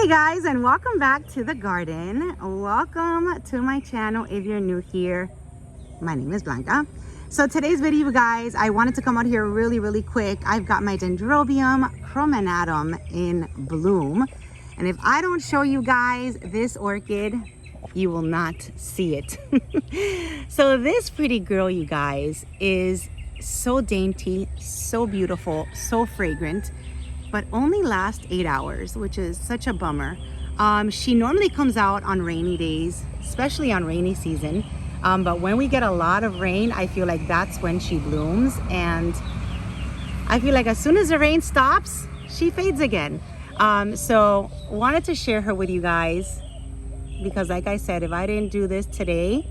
Hey guys, and welcome back to the garden. Welcome to my channel. If you're new here, my name is Blanca. So today's video, guys, I wanted to come out here really quick. I've got my Dendrobium Chrominatum in bloom, and if I don't show you guys this orchid, you will not see it. So this pretty girl, you guys, is so dainty, so beautiful, so fragrant, but only lasts 8 hours, which is such a bummer. She normally comes out on rainy days, especially on rainy season. But when we get a lot of rain, I feel like that's when she blooms. And I feel like as soon as the rain stops, she fades again. So wanted to share her with you guys, because like I said, if I didn't do this today,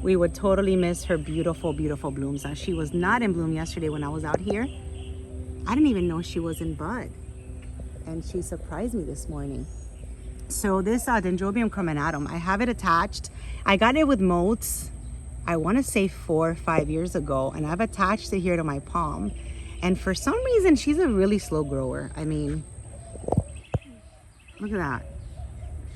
we would totally miss her beautiful blooms. Now, she was not in bloom yesterday when I was out here. I didn't even know she was in bud, and she surprised me this morning. So this Dendrobium Chrominatum, I have it attached. I got it with motes, I want to say 4 or 5 years ago, and I've attached it here to my palm. And for some reason, she's a really slow grower. I mean, look at that.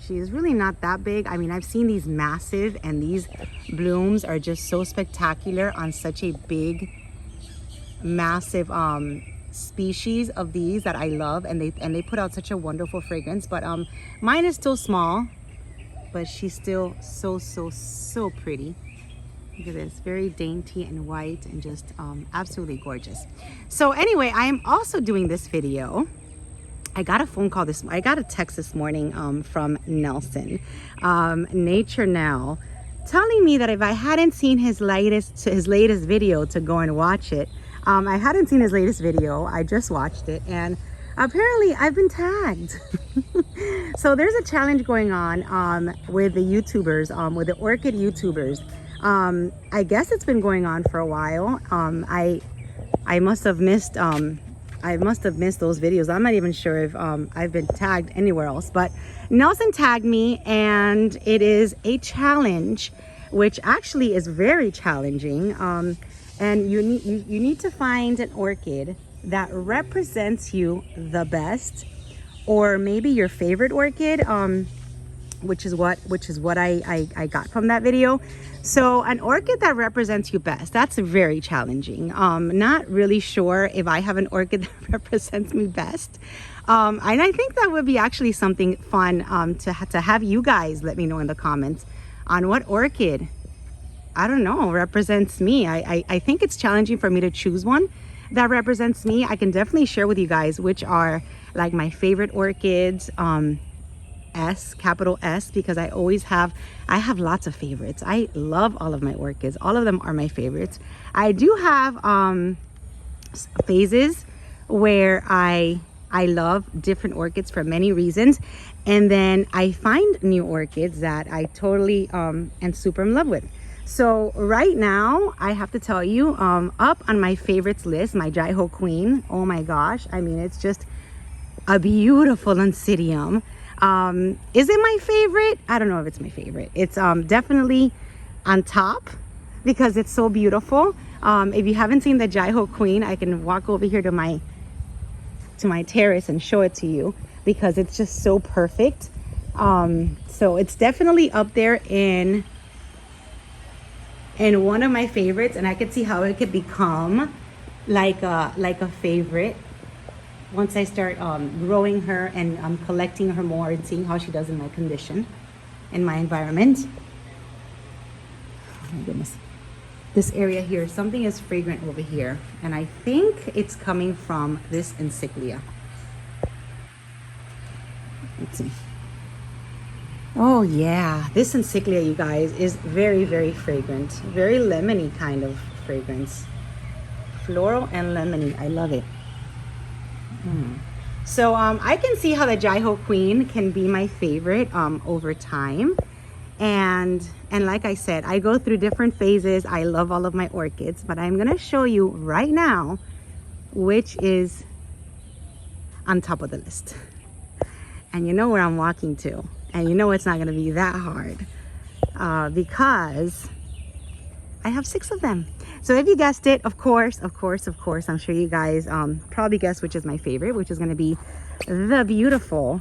She is really not that big. I mean, I've seen these massive, and these blooms are just so spectacular on such a big, massive species of these that I love, and they put out such a wonderful fragrance. But mine is still small, but she's still so pretty. Look at this, very dainty and white, and just absolutely gorgeous. So anyway, I am also doing this video. I got a phone call I got a text this morning from Nelson, Nature Now, telling me that if I hadn't seen his latest video, to go and watch it. I hadn't seen his latest video. I just watched it, and apparently I've been tagged. So there's a challenge going on with the YouTubers, with the orchid YouTubers. I guess it's been going on for a while. I must have missed those videos. I'm not even sure if I've been tagged anywhere else, but Nelson tagged me, and it is a challenge, which actually is very challenging. And you need to find an orchid that represents you the best, or maybe your favorite orchid, which is what I got from that video. So an orchid that represents you best, that's very challenging. Not really sure if I have an orchid that represents me best. And I think that would be actually something fun to have you guys let me know in the comments on what orchid, I don't know, represents me. I think it's challenging for me to choose one that represents me. I can definitely share with you guys which are like my favorite orchids, capital S, because I have lots of favorites. I love all of my orchids. All of them are my favorites. I do have phases where I love different orchids for many reasons, and then I find new orchids that I totally am super in love with. So right now, I have to tell you, up on my favorites list, my Jaiho Queen. Oh my gosh, I mean, it's just a beautiful Oncidium. Is it my favorite? I don't know if it's my favorite. It's definitely on top because it's so beautiful. If you haven't seen the Jaiho Queen, I can walk over here to my terrace and show it to you, because it's just so perfect. So it's definitely up there in one of my favorites, and I could see how it could become like a favorite once I start growing her and collecting her more and seeing how she does in my condition, in my environment. Oh my goodness. This area here, something is fragrant over here, and I think it's coming from this encyclia. Let's see. Oh yeah, this encyclia, you guys, is very fragrant, very lemony kind of fragrance, floral and lemony. I love it. So I can see how the Jaiho Queen can be my favorite over time, and like I said, I go through different phases. I love all of my orchids, but I'm gonna show you right now which is on top of the list, and you know where I'm walking to. And you know it's not going to be that hard because I have 6 of them. So if you guessed it, of course, I'm sure you guys probably guessed which is my favorite, which is going to be the beautiful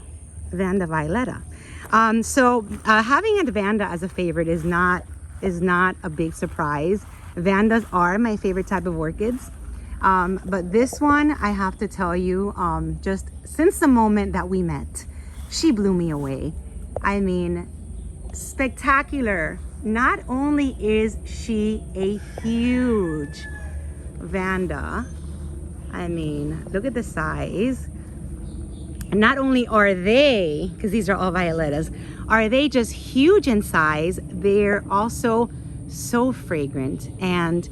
Vanda violeta. Having a Vanda as a favorite is not a big surprise. Vandas are my favorite type of orchids. But this one, I have to tell you, just since the moment that we met, she blew me away. I mean, spectacular. Not only is she a huge Vanda, I mean, look at the size. Not only are they, because these are all violetas, are they just huge in size, they're also so fragrant and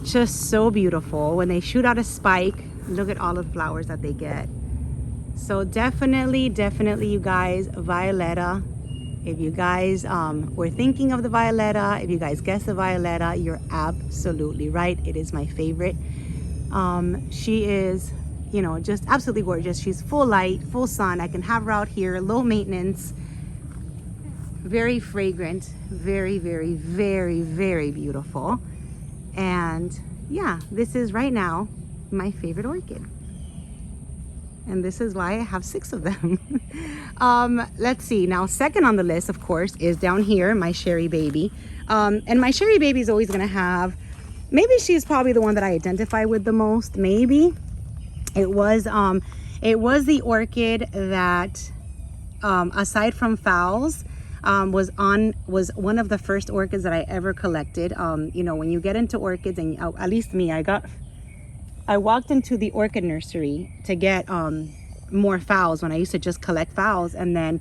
just so beautiful. When they shoot out a spike, look at all of the flowers that they get. So definitely you guys, violeta. If you guys were thinking of the violeta, if you guys guessed the violeta, you're absolutely right. It is my favorite. She is, you know, just absolutely gorgeous. She's full light, full sun. I can have her out here, low maintenance, very fragrant, very beautiful. And yeah, this is right now my favorite orchid. And this is why I have 6 of them. Let's see. Now, second on the list, of course, is down here, my Sherry Baby. And my Sherry Baby is always going to have, maybe she's probably the one that I identify with the most. Maybe it was the orchid that, aside from Fowls, was one of the first orchids that I ever collected. You know, when you get into orchids, and at least me, I walked into the orchid nursery to get more Fowls when I used to just collect Fowls. And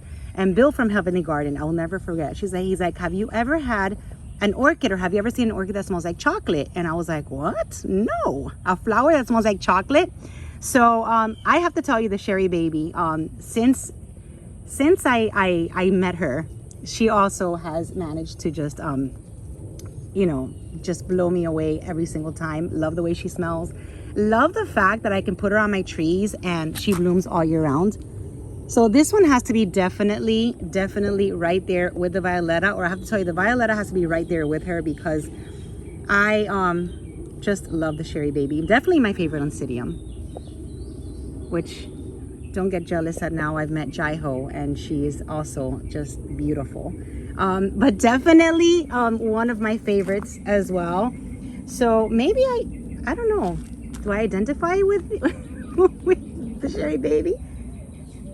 Bill from Heavenly Garden, I'll never forget, he's like, have you ever had an orchid, or have you ever seen an orchid that smells like chocolate? And I was like, what? No, a flower that smells like chocolate? So I have to tell you, the Sherry Baby, since I met her, she also has managed to just you know, just blow me away every single time. Love the way she smells. Love the fact that I can put her on my trees and she blooms all year round. So this one has to be definitely right there with the violeta, or I have to tell you, the violeta has to be right there with her, because I just love the Sherry Baby. Definitely my favorite Oncidium, which, don't get jealous that now I've met Jaiho and she's also just beautiful. But definitely one of my favorites as well. So maybe I don't know, do I identify with with the Sherry Baby?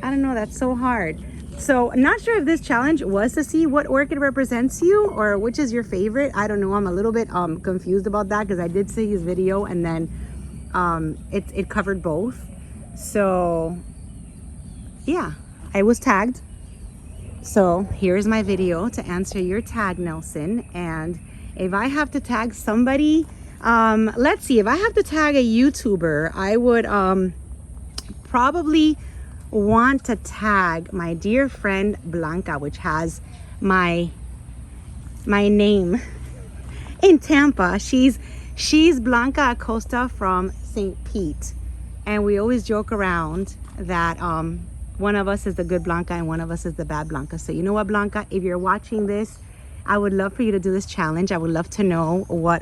I don't know, that's so hard. So not sure if this challenge was to see what orchid represents you or which is your favorite. I don't know, I'm a little bit confused about that, because I did see his video and then it covered both. So yeah, I was tagged. So here's my video to answer your tag, Nelson. And if I have to tag somebody, let's see, if I have to tag a YouTuber, I would probably want to tag my dear friend Blanca, which has my name in Tampa. She's Blanca Acosta from St. Pete, and we always joke around that one of us is the good Blanca and one of us is the bad Blanca. So you know what, Blanca, if you're watching this, I would love for you to do this challenge. I would love to know what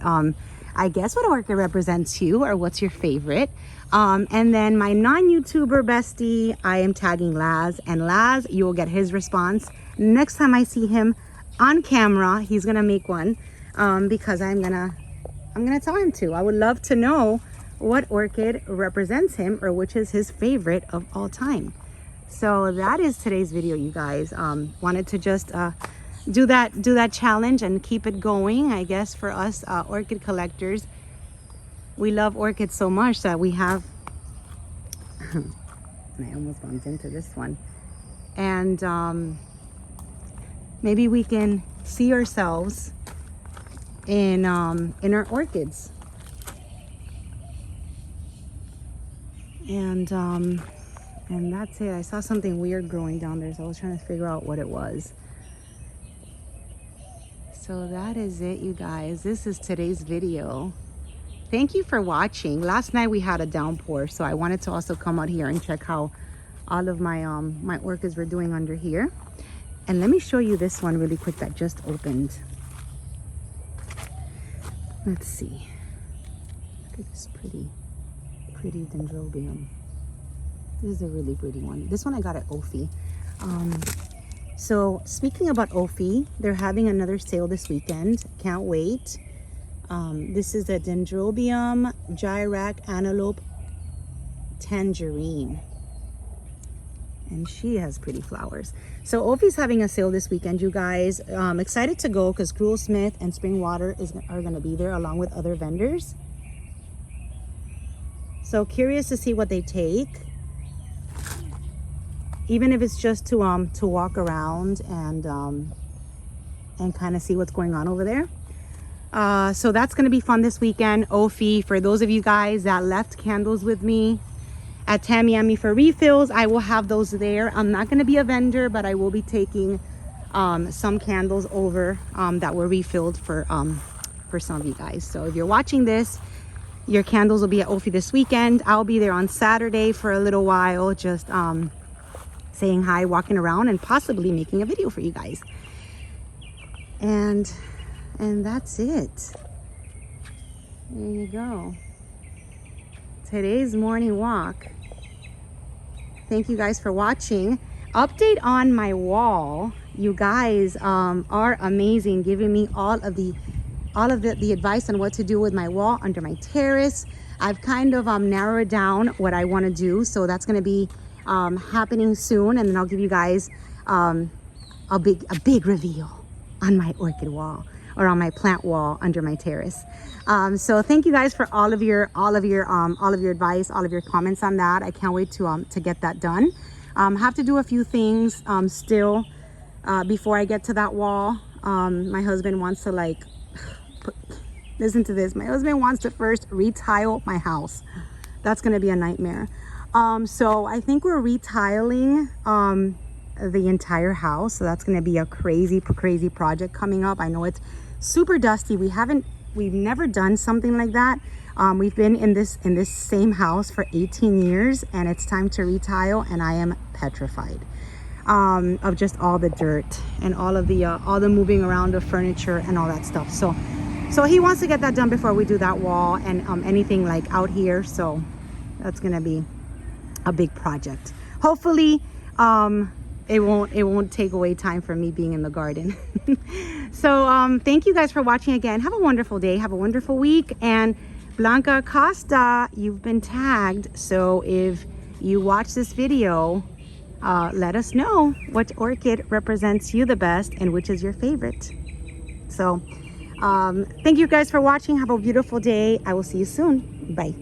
I guess what orchid represents you, or what's your favorite. And then my non-YouTuber bestie, I am tagging Laz, and Laz, you will get his response next time I see him on camera. He's gonna make one because I'm gonna tell him to. I would love to know what orchid represents him, or which is his favorite of all time. So that is today's video, you guys. Wanted to just do that challenge and keep it going. I guess for us orchid collectors, we love orchids so much that we have and I almost bumped into this one, and maybe we can see ourselves in our orchids. And that's it. I saw something weird growing down there, so I was trying to figure out what it was. So that is it, you guys. This is today's video. Thank you for watching. Last night we had a downpour, so I wanted to also come out here and check how all of my my orchids were doing under here. And let me show you this one really quick that just opened. Let's see. Look at this pretty dendrobium. This is a really pretty one. This one I got at Ophi. So speaking about Ophi, they're having another sale this weekend. Can't wait. This is the Dendrobium Gyrac Antelope Tangerine. And she has pretty flowers. So Ophi's having a sale this weekend, you guys. Excited to go because Gruel Smith and Spring Water are going to be there along with other vendors. So curious to see what they take. Even if it's just to walk around and kind of see what's going on over there. So that's going to be fun this weekend. Ophi, for those of you guys that left candles with me at Tamiami for refills, I will have those there. I'm not going to be a vendor, but I will be taking some candles over that were refilled for some of you guys. So if you're watching this, your candles will be at Ophi this weekend. I'll be there on Saturday for a little while, just saying hi, walking around, and possibly making a video for you guys. And that's it. There you go. Today's morning walk. Thank you guys for watching. Update on my wall. You guys are amazing, giving me all of the advice on what to do with my wall under my terrace. I've kind of narrowed down what I want to do, so that's going to be happening soon, and then I'll give you guys a big reveal on my orchid wall, or on my plant wall under my terrace. So thank you guys for all of your advice, all of your comments on that. I can't wait to get that done. Have to do a few things still before I get to that wall. My husband wants to listen to this. My husband wants to first retile my house. That's gonna be a nightmare. So I think we're retiling the entire house. So that's gonna be a crazy project coming up. I know it's super dusty. We've never done something like that. We've been in this same house for 18 years, and it's time to retile, and I am petrified of just all the dirt and all the moving around of furniture and all that stuff. So he wants to get that done before we do that wall and anything like out here. So that's gonna be a big project. Hopefully it won't take away time from me being in the garden. So thank you guys for watching again. Have a wonderful day, have a wonderful week. And Blanca Costa, you've been tagged, so if you watch this video, let us know what orchid represents you the best and which is your favorite. So thank you guys for watching. Have a beautiful day. I will see you soon. Bye.